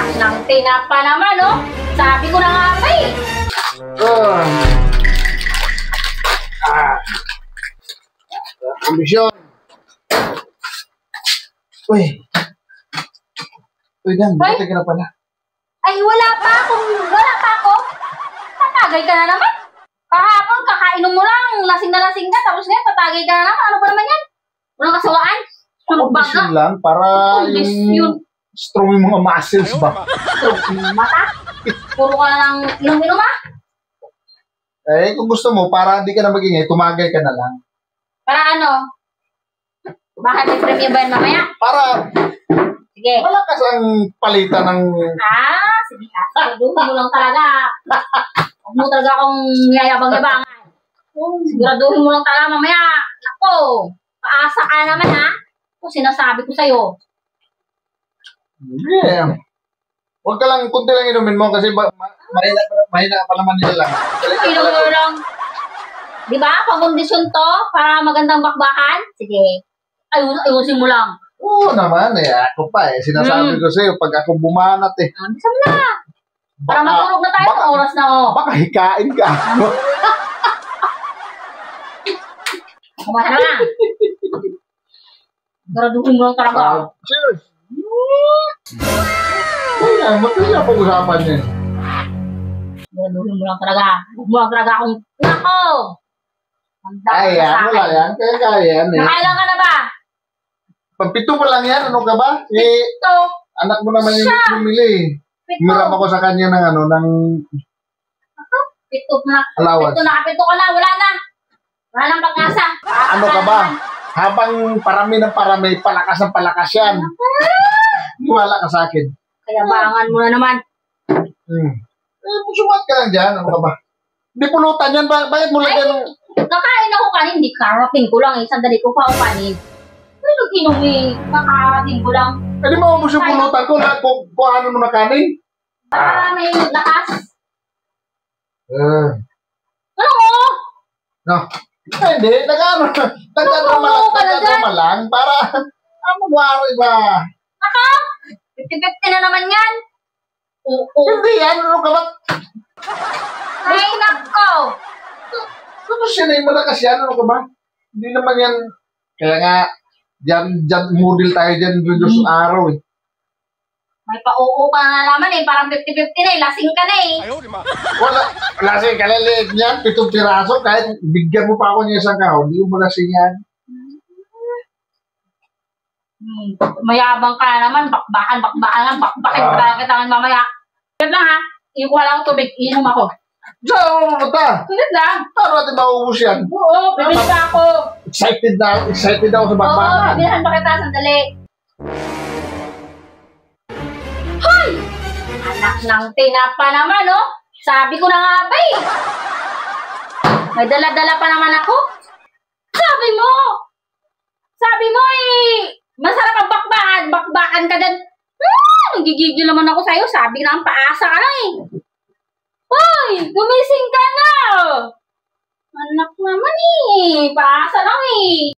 Anak ng tinapa naman, oh. Sabi ko na nga ba eh. Ambisyon. Uy. Uy, Dan, bakit ka na pala? Ay, wala pa ako. Tatagay ka na naman. Kahapon, kakainom mo lang. Lasing na lasing ka. Tapos ngayon, tatagay ka na naman. Ano ba naman yan? Walang kasawaan? Sunog ba ka? Lang, para yung strong yung mga muscles ba? Strong yung mata? Puro ka na lang inom-inom ah. Eh, kung gusto mo, para hindi ka na magingay, tumagay ka na lang. Para ano? Bakit may premium ba yan mamaya? Para Sige. malakas ang palitan ng... Sige ka. Siguraduhin mo lang talaga. Huwag mo talaga akong yayabang-yabangan. Siguraduhin mo lang talaga mamaya. Nako, paasa ka naman ha. Kung sinasabi ko sa'yo. Yeah. Huwag ka lang, kunti lang inumin mo kasi mahina pa naman nila lang. Inom mo lang. Di ba? Pagkondisyon to para magandang bakbakan. Sige. Ayusin mo lang. Oo naman eh. Ako pa eh. Sinasabi ko sa'yo pag ako bumanat eh. Bisa mo na. Para matulog na tayo sa oras na oh. Baka hikain ka. Kumasa na. Siguraduhin mo lang talaga. Cheers! Ay, matuloy na pag-usapan niya. Siguraduhin mo lang talaga. Huwag mo lang talaga akong... Nako! Ay, yan. Wala yan. Kaya yan eh. Nakailan ka na ba? Pagpito pa lang yan. Ano ka ba? Eh, Pito. anak mo naman yung bumili. Pito. Humiram ako sa kanya ng ano, ng Pito na. allowance. Pito nakapito ka na. Wala na. Wala nang pag-asa. Ano ka ba? Habang parami ng parami, palakas ng palakas yan. Wala ka sa akin. Kayabangan mo na naman. Eh, sumat ka lang dyan. Ano ka ba? Hindi pulutan yan. Bakit mo lang yan? Kakain ako kanin. Hindi karating ko lang eh. Sandali ko pa ako kanin. Ay, nag-inom eh. Kakarating ko lang. Hindi maubos yung pulutan ko. Kung ano mo na kanin. Para may lakas. Ano mo? No. Ay, hindi. Nagkadrama lang. Para, magwari ba? Ako? 50-50 na naman yan. Oo. Hindi yan. Ano ka ba? Ay, nako. Ano siya na yung malakas yan? Ano ka ba? Hindi naman yan. Kaya nga, dyan, model tayo dyan sa araw eh. May pa-oo ka na naman eh. Parang 50-50 na eh. Lasing ka na eh. Wala. Lasing ka na liit niyan. 7 piraso. Kahit bigyan mo pa ako niya isang kahon. Hindi mo lasing yan. Mayabang ka na naman. Bakbakan kita mamaya. Wait lang ha. Iyon ko lang ako tubig. Inom ako. Saan mo pumunta? Sunod lang. Paano natin maubos yan? Oo, bibili pa ako. Excited ako sa Oo, bakbakan. bibilihan pa kita. Sandali. Hoy! Anak ng tinapa naman, oh. Sabi ko na nga ba eh. May dala-dala pa naman ako. Sabi mo eh. Masarap ang bakbakan. Bakbakan ka din. Gigigil naman ako sa'yo. Sabi na ang paasa ka lang eh. Hoy! Gumising ka na! Anak naman eh. Paasa lang eh.